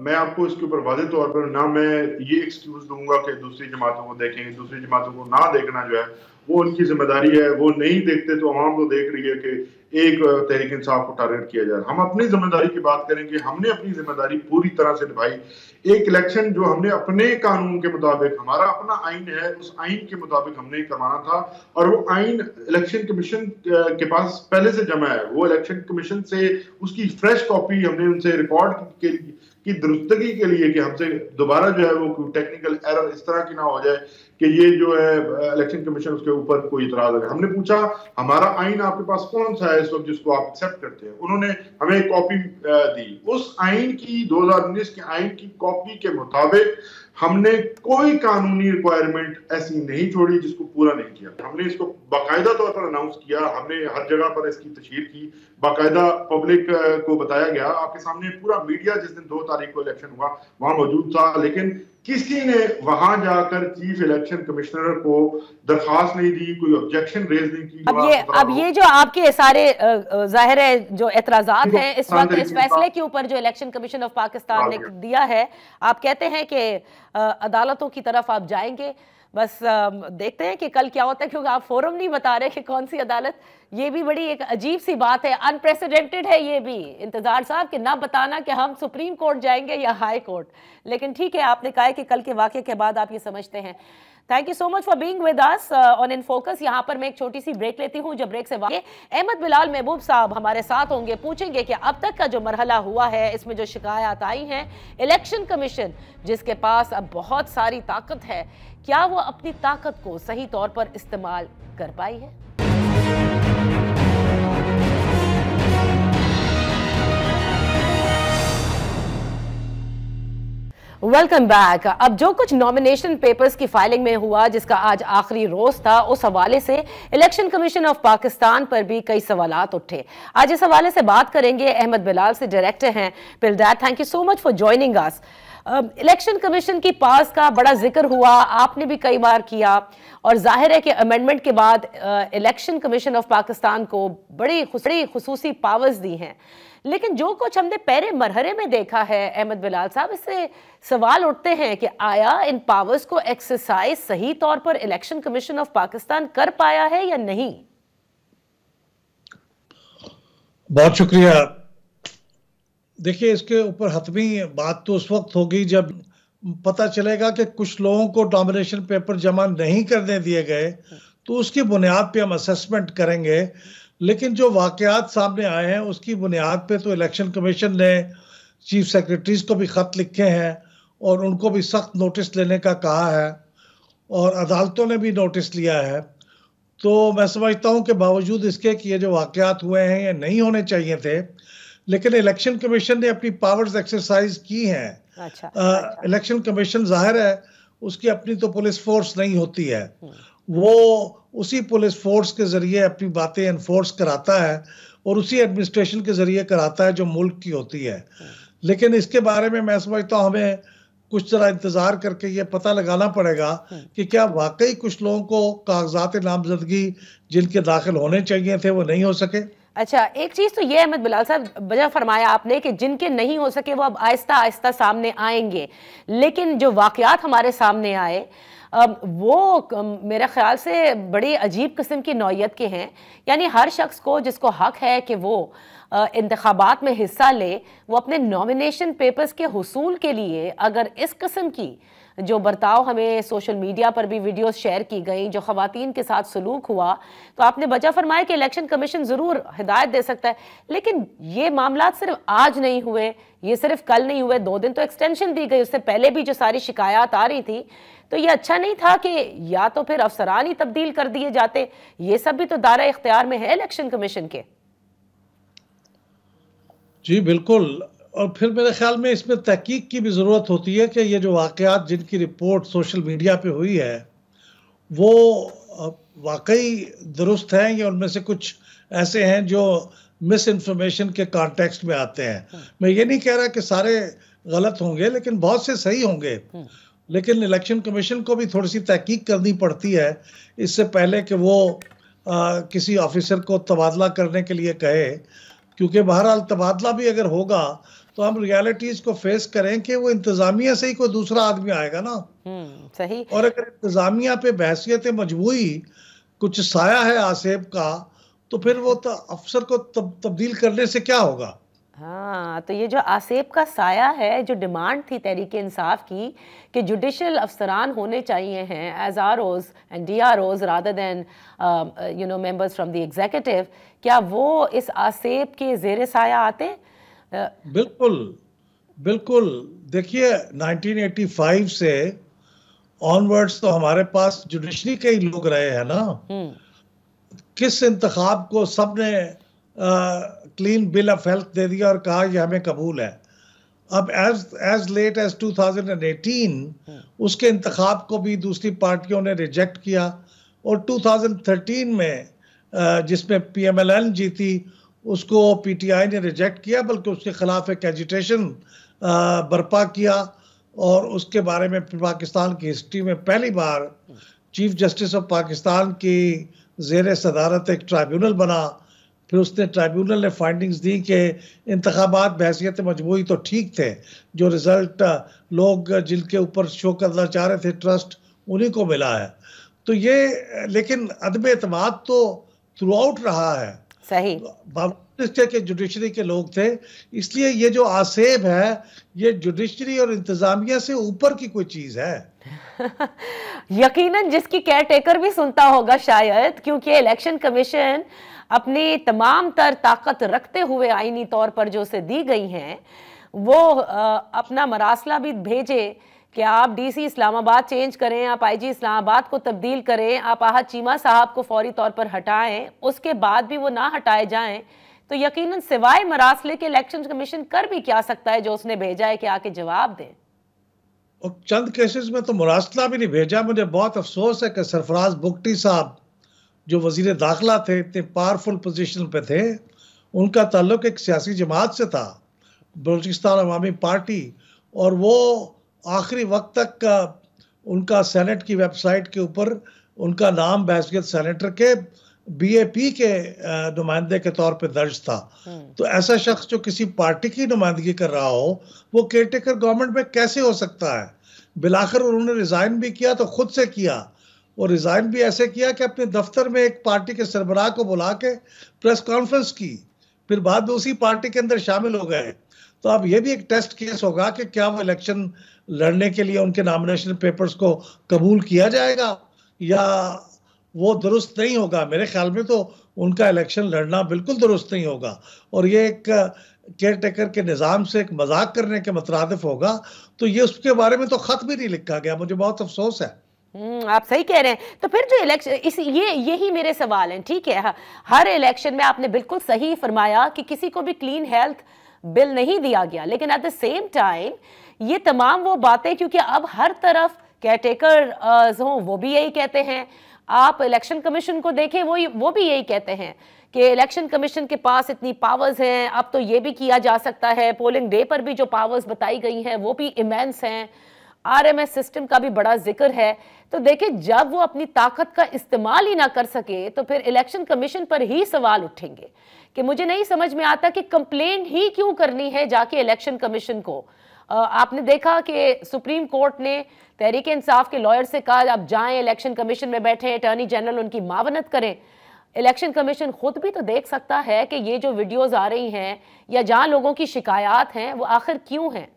मैं आपको इसके ऊपर वादे तौर पर ना मैं ये एक्सक्यूज दूंगा कि दूसरी जमातों को देखेंगे, दूसरी जमातों को ना देखना जो है वो उनकी जिम्मेदारी है। वो नहीं देखते तो आवाम तो देख रही है कि एक तहरीक इंसाफ को टारगेट किया जाए। हम अपनी जिम्मेदारी की बात करेंगे, हमने अपनी जिम्मेदारी पूरी तरह से निभाई। एक इलेक्शन जो हमने अपने कानून के मुताबिक, हमारा अपना आइन है, उस आइन के मुताबिक हमने करवाना था और वो आइन इलेक्शन कमीशन के पास पहले से जमा है। वो इलेक्शन कमीशन से उसकी फ्रेश कॉपी हमने उनसे रिकॉर्ड की दुरुस्तगी के लिए कि हमसे दोबारा जो है वो टेक्निकल एरर इस तरह की ना हो जाए कि ये जो है इलेक्शन कमीशन उसके ऊपर कोई इतराज है। हमने पूछा हमारा आइन आपके पास कौन सा है इस वक्त जिसको आप एक्सेप्ट करते हैं। उन्होंने हमें एक कॉपी दी। उस आइन की 2019 के आइन की कॉपी के मुताबिक हमने कोई कानूनी रिक्वायरमेंट ऐसी नहीं छोड़ी जिसको पूरा नहीं किया। हमने इसको बाकायदा तौर पर अनाउंस किया, हमने हर जगह पर इसकी तशहीर की, बाकायदा पब्लिक को बताया गया। आपके सामने पूरा मीडिया जिस दिन 2 तारीख को इलेक्शन हुआ वहां मौजूद था, लेकिन किसी ने वहां जाकर चीफ इलेक्शन कमिश्नर को दरखास्त नहीं दी, कोई ऑब्जेक्शन रेज नहीं की। अब ये जो आपके सारे जाहिर है जो एतराजात हैं इस वक्त इस फैसले के ऊपर जो इलेक्शन कमीशन ऑफ पाकिस्तान ने दिया है, आप कहते हैं कि अदालतों की तरफ आप जाएंगे, बस देखते हैं कि कल क्या होता है, क्योंकि आप फोरम नहीं बता रहे कि कौन सी अदालत। ये भी बड़ी एक अजीब सी बात है, अनप्रेसिडेंटेड है ये भी इंतजार साहब कि ना बताना कि हम सुप्रीम कोर्ट जाएंगे या हाई कोर्ट। लेकिन ठीक है, आपने कहा है कि कल के वाक़े के बाद आप ये समझते हैं। Thank you so much for being with us on in focus. यहाँ पर मैं एक छोटी सी ब्रेक लेती हूँ। जब ब्रेक से वाक़े अहमद बिलाल महबूब साहब हमारे साथ होंगे, पूछेंगे कि अब तक का जो मरहला हुआ है इसमें जो शिकायत आई हैं, इलेक्शन कमीशन जिसके पास अब बहुत सारी ताकत है, क्या वो अपनी ताकत को सही तौर पर इस्तेमाल कर पाई है? Welcome back. अब जो कुछ नॉमिनेशन पेपर्स की फाइलिंग में हुआ जिसका आज आखिरी रोज था, उस हवाले से इलेक्शन कमीशन ऑफ पाकिस्तान पर भी कई सवालात उठे। आज इस हवाले से बात करेंगे, अहमद बिलाल से डायरेक्टर हैं PILDAT. Thank you so much for joining us. Election commission की पास का बड़ा जिक्र हुआ, आपने भी कई बार किया, और जाहिर है कि अमेंडमेंट के बाद इलेक्शन कमीशन ऑफ पाकिस्तान को बड़ी खुसूसी पावर्स दी हैं। लेकिन जो कुछ हमने पहले मरहले में देखा है अहमद बिलाल साहब, इससे सवाल उठते हैं कि आया इन पावर्स को एक्सरसाइज सही तौर पर इलेक्शन कमीशन ऑफ पाकिस्तान कर पाया है या नहीं? बहुत शुक्रिया। देखिए, इसके ऊपर हतमी बात तो उस वक्त होगी जब पता चलेगा कि कुछ लोगों को नॉमिनेशन पेपर जमा नहीं करने दिए गए, तो उसकी बुनियाद पे हम असेसमेंट करेंगे। लेकिन जो वाकयात सामने आए हैं उसकी बुनियाद पे तो इलेक्शन कमीशन ने चीफ सेक्रेटरीज को भी ख़त लिखे हैं और उनको भी सख्त नोटिस लेने का कहा है, और अदालतों ने भी नोटिस लिया है। तो मैं समझता हूं कि बावजूद इसके कि ये जो वाकयात हुए हैं ये नहीं होने चाहिए थे, लेकिन इलेक्शन कमीशन ने अपनी पावर्स एक्सरसाइज की हैं। अच्छा। इलेक्शन कमीशन जाहिर है उसकी अपनी तो पुलिस फोर्स नहीं होती है, वो उसी पुलिस फोर्स के जरिए अपनी बातें एनफोर्स कराता है और उसी एडमिनिस्ट्रेशन के जरिए कराता है जो मुल्क की होती है। लेकिन इसके बारे में मैं समझता हूँ हमें कुछ तरह इंतजार करके ये पता लगाना पड़ेगा कि क्या वाकई कुछ लोगों को कागजात नामजदगी जिनके दाखिल होने चाहिए थे वो नहीं हो सके। अच्छा, एक चीज तो ये अहमद बिलाल साहब वजह फरमाया आपने कि जिनके नहीं हो सके वो अब आहिस्ता आहिस्ता सामने आएंगे, लेकिन जो वाकयात हमारे सामने आए वो मेरे ख्याल से बड़ी अजीब किस्म की नौयत के हैं। यानी हर शख्स को जिसको हक है कि वो इंतखाबात में हिस्सा ले, वो अपने नॉमिनेशन पेपर्स के हुसूल के लिए अगर इस किस्म की जो बर्ताव हमें सोशल मीडिया पर भी वीडियोस शेयर की गई, जो ख़वातीन के साथ सलूक हुआ, तो आपने वजह फरमाया कि इलेक्शन कमीशन ज़रूर हिदायत दे सकता है, लेकिन ये मामला सिर्फ आज नहीं हुए, ये सिर्फ कल नहीं हुए, 2 दिन तो एक्सटेंशन दी गई, उससे पहले भी जो सारी शिकायत आ रही थी। तो ये अच्छा नहीं था कि या तो फिर अफसरान ही तब्दील कर दिए जाते? ये सब भी तो दायरा इख्तियार में है इलेक्शन कमीशन के। जी बिल्कुल, और फिर मेरे ख्याल में इसमें तहकीक की भी ज़रूरत होती है कि ये जो वाक़यात जिनकी रिपोर्ट सोशल मीडिया पे हुई है वो वाकई दुरुस्त हैं या उनमें से कुछ ऐसे हैं जो मिस इन्फॉर्मेशन के कॉन्टेक्स्ट में आते हैं। मैं ये नहीं कह रहा कि सारे गलत होंगे, लेकिन बहुत से सही होंगे। लेकिन इलेक्शन कमीशन को भी थोड़ी सी तहकीक करनी पड़ती है इससे पहले कि वो किसी ऑफिसर को तबादला करने के लिए कहे, क्योंकि बहरहाल तबादला भी अगर होगा तो हम रियलिटीज को फेस करें कि वो इंतजामिया से ही कोई दूसरा आदमी आएगा ना। सही। और अगर इंतजामिया पे बहसियत मजबूरी कुछ साया है आसेब का, तो फिर वो अफसर को तब्दील करने से क्या होगा। हाँ, तो ये जो आसेब का साया है, जो डिमांड थी तहरीक इंसाफ की कि जुडिशल अफसरान होने चाहिए हैं as ROs and DROs rather than members from the executive, क्या वो इस आसेब के ज़ेरे साया आते? बिल्कुल बिल्कुल। देखिए 1985 से ऑनवर्ड्स तो हमारे पास जुडिशरी के ही लोग रहे हैं ना। किस इंतखाब को सबने क्लीन बिल ऑफ हेल्थ दे दिया और कहा ये हमें कबूल है। अब एज लेट एज 2018 उसके इंतखाब को भी दूसरी पार्टियों ने रिजेक्ट किया, और 2013 में जिसमें PMLN जीती उसको PTI ने रिजेक्ट किया, बल्कि उसके खिलाफ एक एजिटेशन बर्पा किया, और उसके बारे में पाकिस्तान की हिस्ट्री में पहली बार चीफ जस्टिस ऑफ पाकिस्तान की ज़ेर सदारत एक ट्राइब्यूनल बना। फिर उसने ट्राइब्यूनल ने फाइंडिंग्स दी कि इंतखाबात बहैसियत मजमूई तो ठीक थे, जो रिजल्ट लोग जिनके ऊपर शो करना चाह रहे थे ट्रस्ट, उन्हीं को मिला है। तो ये लेकिन अदम एतमाद तो थ्रू आउट रहा है। सही, के जुडिशरी के लोग थे, इसलिए ये जो आसेब है ये जुडिशरी और इंतजामिया से ऊपर की कोई चीज है। यकीनन जिसकी केयर टेकर भी सुनता होगा शायद, क्योंकि इलेक्शन कमीशन अपनी तमाम तर ताकत रखते हुए आईनी तौर पर जो उसे दी गई हैं, वो अपना मरासला भी भेजे कि आप DC इस्लामाबाद चेंज करें, आप IG इस्लामाबाद को तब्दील करें, आप आहद चीमा साहब को फौरी तौर पर हटाएं, उसके बाद भी वो ना हटाए जाएं, तो यकीनन सिवाय मरासले के इलेक्शन कमीशन कर भी क्या सकता है जो उसने भेजा है कि आके जवाब दें। और चंद केसेस में तो मुरासला भी नहीं भेजा। मुझे बहुत अफसोस है कि सरफराज बुगटी साहब जो वजीर दाखिला थे, इतने पावरफुल पोजीशन पे थे, उनका ताल्लुक एक सियासी जमात से था, बलूचिस्तान अवामी पार्टी, और वो आखिरी वक्त तक उनका सेनेट की वेबसाइट के ऊपर उनका नाम बहैसियत सेनेटर के BAP के नुमाइंदे के तौर पे दर्ज था। तो ऐसा शख्स जो किसी पार्टी की नुमाइंदगी कर रहा हो वो केयरटेकर गवर्नमेंट में कैसे हो सकता है। बिलाखिर उन्होंने रिजाइन भी किया तो खुद से किया, और रिजाइन भी ऐसे किया कि अपने दफ्तर में एक पार्टी के सरबराह को बुला के प्रेस कॉन्फ्रेंस की, फिर बाद में उसी पार्टी के अंदर शामिल हो गए। तो अब ये भी एक टेस्ट केस होगा कि क्या वो इलेक्शन लड़ने के लिए उनके नॉमिनेशन पेपर्स को कबूल किया जाएगा या वो दुरुस्त नहीं होगा। मेरे ख्याल में तो उनका इलेक्शन लड़ना बिल्कुल दुरुस्त नहीं होगा, और ये एक केयर टेकर के निज़ाम से एक मजाक करने के मुतरादिफ होगा। तो ये उसके बारे में तो खत भी नहीं लिखा गया, मुझे बहुत अफसोस है। आप सही कह रहे हैं। तो फिर जो इलेक्शन यही मेरे सवाल हैं। ठीक है, हर इलेक्शन में आपने बिल्कुल सही फरमाया कि किसी को भी क्लीन हेल्थ बिल नहीं दिया गया, लेकिन एट द सेम टाइम ये तमाम वो बातें, क्योंकि अब हर तरफ केयरटेकर हों वो भी यही कहते हैं, आप इलेक्शन कमीशन को देखें वो भी यही कहते हैं कि इलेक्शन कमीशन के पास इतनी पावर्स हैं, अब तो ये भी किया जा सकता है, पोलिंग डे पर भी जो पावर्स बताई गई हैं वो भी इमेंस हैं, RMS सिस्टम का भी बड़ा जिक्र है। तो देखिए, जब वो अपनी ताकत का इस्तेमाल ही ना कर सके तो फिर इलेक्शन कमीशन पर ही सवाल उठेंगे कि मुझे नहीं समझ में आता कि कंप्लेंट ही क्यों करनी है जाके इलेक्शन कमीशन को। आपने देखा कि सुप्रीम कोर्ट ने तहरीक इंसाफ के लॉयर से कहा आप जाएं इलेक्शन कमीशन में बैठे, अटॉर्नी जनरल उनकी मावनत करें। इलेक्शन कमीशन खुद भी तो देख सकता है कि ये जो वीडियोस आ रही हैं या जहां लोगों की शिकायत हैं वो आखिर क्यों हैं।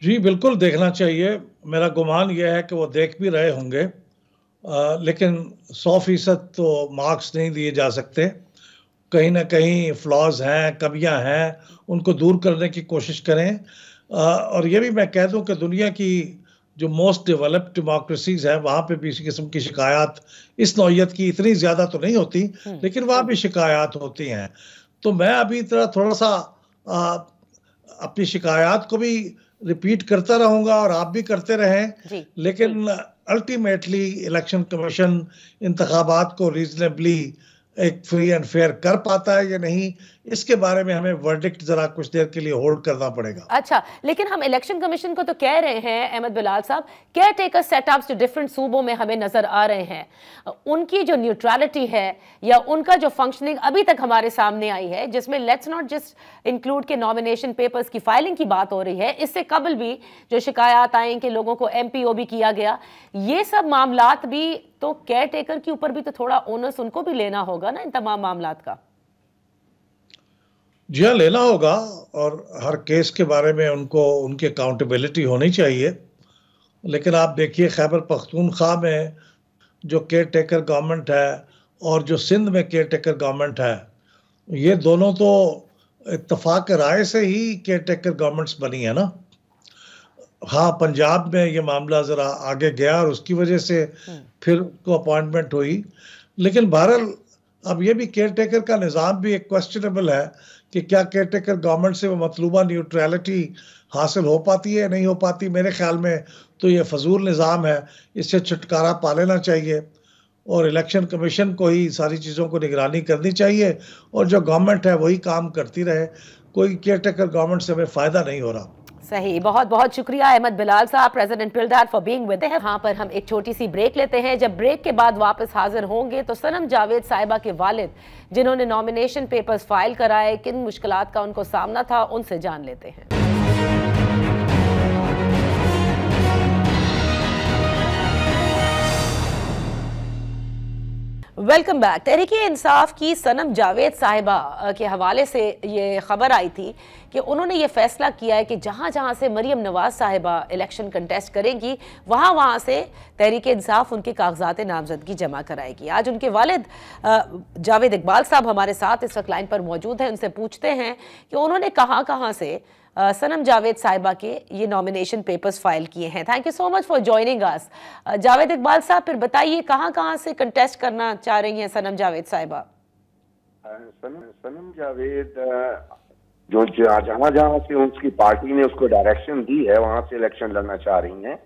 जी बिल्कुल देखना चाहिए। मेरा गुमान यह है कि वो देख भी रहे होंगे, लेकिन 100% तो मार्क्स नहीं दिए जा सकते। कहीं ना कहीं फ्लॉज हैं, कमियां हैं, उनको दूर करने की कोशिश करें। और ये भी मैं कह दूं कि दुनिया की जो मोस्ट डेवलप्ड डेमोक्रेसीज हैं वहाँ पे भी इसी किस्म की शिकायत इस नौइयत की इतनी ज़्यादा तो नहीं होती, लेकिन वहाँ भी शिकायत होती हैं। तो मैं अभी थोड़ा सा अपनी शिकायत को भी रिपीट करता रहूंगा और आप भी करते रहें, लेकिन अल्टीमेटली इलेक्शन कमीशन इंतखाबात को रीजनेबली एक फ्री एंड फेयर कर पाता है या नहीं, इसके बारे में हमें वर्डिक्ट जरा कुछ देर के लिए होल्ड करना पड़ेगा। अच्छा, लेकिन हम इलेक्शन कमीशन को तो कह रहे हैं अहमद बिलाल साहब, केयर टेकर सेटअप्स जो डिफरेंट सूबों में हमें नजर आ रहे हैं, उनकी जो न्यूट्रलिटी है या उनका जो फंक्शनिंग अभी तक हमारे सामने आई है, जिसमें लेट्स नॉट जस्ट इंक्लूड के नॉमिनेशन पेपर्स की फाइलिंग की बात हो रही है, इससे कबल भी जो शिकायत आई कि लोगों को MPO भी किया गया, ये सब मामलात भी तो केयर टेकर के ऊपर भी तो थोड़ा ओनस उनको भी लेना होगा ना इन तमाम मामलात का। जी हाँ, लेना होगा, और हर केस के बारे में उनको उनकी अकाउंटेबिलिटी होनी चाहिए। लेकिन आप देखिए खैबर पख्तूनख्वा में जो केयर टेकर गवर्नमेंट है और जो सिंध में केयर टेकर गवर्नमेंट है, ये दोनों तो इत्तफाक राय से ही केयर टेकर गवर्नमेंट्स बनी है ना। हाँ, पंजाब में ये मामला जरा आगे गया और उसकी वजह से फिर को अपॉइंटमेंट हुई। लेकिन बहरहाल अब ये भी केयर टेकर का निज़ाम भी एक क्वेश्चनेबल है कि क्या केयर टेकर गवर्नमेंट से वो मतलूबा न्यूट्रलिटी हासिल हो पाती है, नहीं हो पाती। मेरे ख्याल में तो ये फजूल निज़ाम है, इससे छुटकारा पा लेना चाहिए और इलेक्शन कमीशन को ही सारी चीज़ों को निगरानी करनी चाहिए और जो गवर्नमेंट है वही काम करती रहे। कोई केयर टेकर गवर्नमेंट से हमें फ़ायदा नहीं हो रहा। सही, बहुत बहुत शुक्रिया अहमद बिलाल साहब, president PILDAT, for being with us. यहाँ पर हम एक छोटी सी ब्रेक लेते हैं। जब ब्रेक के बाद वापस हाजिर होंगे तो सनम जावेद साहिबा के वालिद जिन्होंने नॉमिनेशन पेपर्स फाइल कराए, किन मुश्किलात का उनको सामना था, उनसे जान लेते हैं। Welcome back. तहरीक-ए-इंसाफ की सनम जावेद साहिबा के हवाले से ये खबर आई थी कि उन्होंने ये फैसला किया है कि जहाँ जहाँ से मरियम नवाज साहिबा इलेक्शन कंटेस्ट करेंगी वहाँ वहाँ से तहरीक-ए-इंसाफ उनके कागजात नामजदगी जमा कराएगी। आज उनके वालिद जावेद इकबाल साहब हमारे साथ इस वक्त लाइन पर मौजूद हैं। उनसे पूछते हैं कि उन्होंने कहाँ कहाँ से सनम जावेद साहिबा के ये नॉमिनेशन पेपर्स फाइल किए हैं। Thank you so much for joining अस। जावेद इकबाल साहब, फिर बताइए कहाँ कहाँ से कंटेस्ट करना चाह रही हैं सनम जावेद साहिबा? सनम जावेद जो जहाँ जहाँ से उसकी पार्टी ने उसको डायरेक्शन दी है वहां से इलेक्शन लड़ना चाह रही हैं।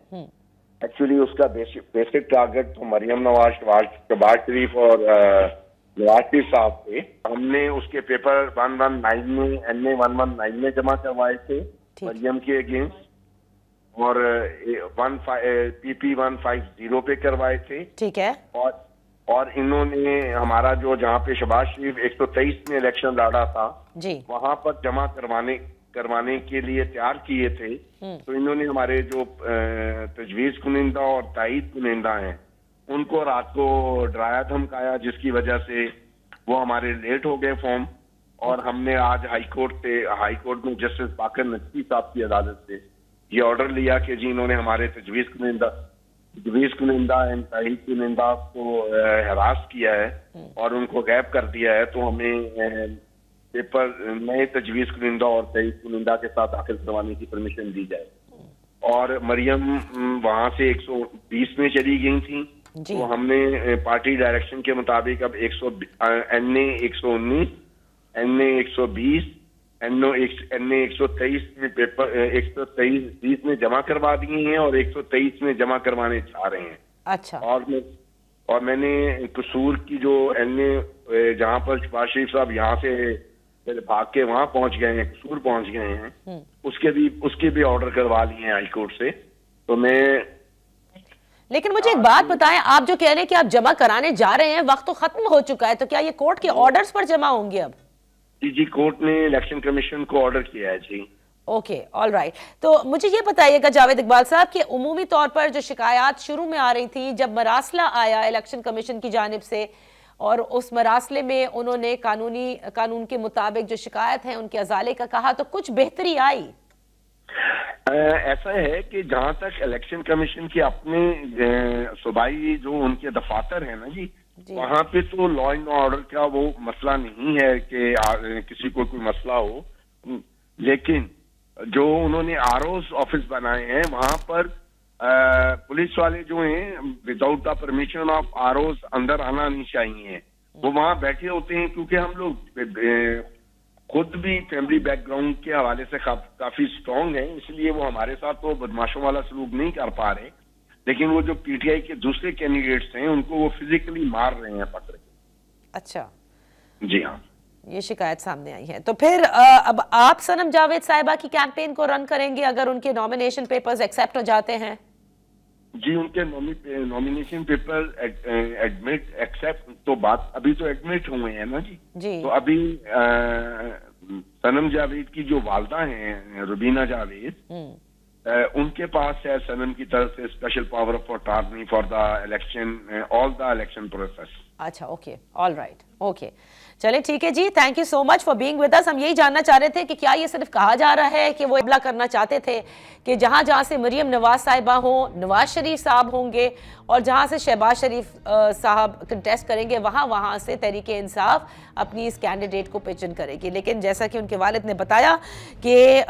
एक्चुअली उसका बेसिक टारगेट तो मरियम नवाज, शहबाज शरीफ और नवाज शरीफ साहब थे। हमने उसके पेपर 119 में NA 119 में जमा करवाए थे मरियम के अगेंस्ट और PP 150 पे करवाए थे। ठीक है। और इन्होंने हमारा जो जहाँ पे शहबाज शरीफ 123 में इलेक्शन लड़ा था जी, वहां पर जमा करवाने के लिए तैयार किए थे। तो इन्होंने हमारे जो तजवीज कुनिंदा और तायीद कुनिंदा हैं उनको रात को डराया धमकाया, जिसकी वजह से वो हमारे लेट हो गए फॉर्म। और हमने आज हाई कोर्ट में जस्टिस बाकर नकवी साहब की अदालत से ये ऑर्डर लिया कि जी इन्होंने हमारे तजवीज कुनिंदा एंड तायीद कुनिंदा को हरास किया है और उनको गैब कर दिया है, तो हमें पेपर नए तजवीज कुनिंदा और तायीद कुनिंदा के साथ दाखिल करवाने की परमिशन दी जाए। और मरियम वहां से 120 में चली गई थी, तो हमने पार्टी डायरेक्शन के मुताबिक अब NA 119, NA 120, NA 123 में पेपर 123 में जमा करवा दिए हैं और 123 में जमा करवाने चाह रहे हैं। अच्छा। और मैंने कसूर की जो NA जहाँ पर शहबाज शरीफ साहब यहाँ से भाग के वहां पहुंच गए हैं, कसूर पहुंच गए हैं, उसके भी ऑर्डर करवा लिए हैं हाई कोर्ट से। तो मैं लेकिन मुझे एक बात बताएं, आप जो कह रहे हैं कि आप जमा कराने जा रहे हैं, वक्त तो खत्म हो चुका है, तो क्या ये कोर्ट के ऑर्डर्स पर जमा होंगे अब? जी, कोर्ट ने इलेक्शन कमीशन को ऑर्डर किया है जी। Okay, all right. तो मुझे ये बताइएगा जावेद इकबाल साहब कि उमूमी तौर पर जो शिकायत शुरू में आ रही थी, जब मरासला आया इलेक्शन कमीशन की जानिब से और उस मरासले में उन्होंने कानून के मुताबिक जो शिकायत है उनके अजाले का कहा, तो कुछ बेहतरी आई? ऐसा है कि जहां तक इलेक्शन कमीशन के अपने सूबाई जो उनके दफातर है ना जी, वहां पे तो लॉ एंड ऑर्डर का वो मसला नहीं है कि किसी को कोई मसला हो। लेकिन जो उन्होंने ROs ऑफिस बनाए हैं वहां पर पुलिस वाले जो हैं without the permission of ROs अंदर आना नहीं चाहिए। वो वहां बैठे होते हैं क्योंकि हम लोग खुद भी फैमिली बैकग्राउंड के हवाले से काफी स्ट्रांग है, इसलिए वो हमारे साथ तो बदमाशों वाला सलूक नहीं कर पा रहे। लेकिन वो जो PTI के दूसरे कैंडिडेट्स हैं उनको वो फिजिकली मार रहे हैं पकड़ के। अच्छा जी हाँ, ये शिकायत सामने आई है। तो फिर अब आप सनम जावेद साहिबा की कैंपेन को रन करेंगे अगर उनके नॉमिनेशन पेपर्स एक्सेप्ट हो जाते हैं? जी, उनके नॉमिनेशन पेपर एक्सेप्ट तो बात अभी तो एडमिट हुए हैं ना जी। तो अभी सनम जावेद की जो वालदा हैं रुबीना जावेद, उनके पास है सनम की तरफ से special power of attorney for the election, all the election process. अच्छा, ओके, ऑल राइट। ओके, चले ठीक है जी, thank you so much for being with us. हम यही जानना चाह रहे थे कि क्या ये सिर्फ कहा जा रहा है कि वो हमला करना चाहते थे कि जहां जहां से मरियम नवाज साहिबा हो, नवाज शरीफ साहब होंगे और जहां से शहबाज शरीफ साहब कंटेस्ट करेंगे वहां वहां से तहरीक इंसाफ अपनी इस कैंडिडेट को पिचन करेगी। लेकिन जैसा कि उनके वालिद ने बताया कि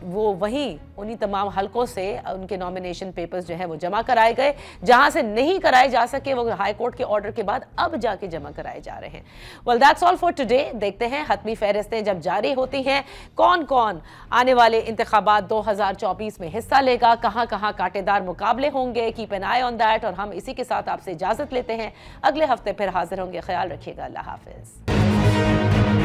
वो वहीं उन्हीं तमाम हलकों से उनके नॉमिनेशन पेपर्स जो है वो जमा कराए गए, जहां से नहीं कराए जा सके वो हाई कोर्ट के ऑर्डर के बाद अब जाके जमा कराए जा रहे हैं। Well that's all for today. देखते हैं हतमी फहरिस्तें जब जारी होती हैं कौन कौन आने वाले इंतखाबात 2024 में हिस्सा लेगा, कहां कहां कांटेदार मुकाबले होंगे। Keep an I on that. और हम इसी के साथ आपसे इजाजत लेते हैं, अगले हफ्ते फिर हाजिर होंगे। ख्याल रखिएगा, अल्लाह हाफिज।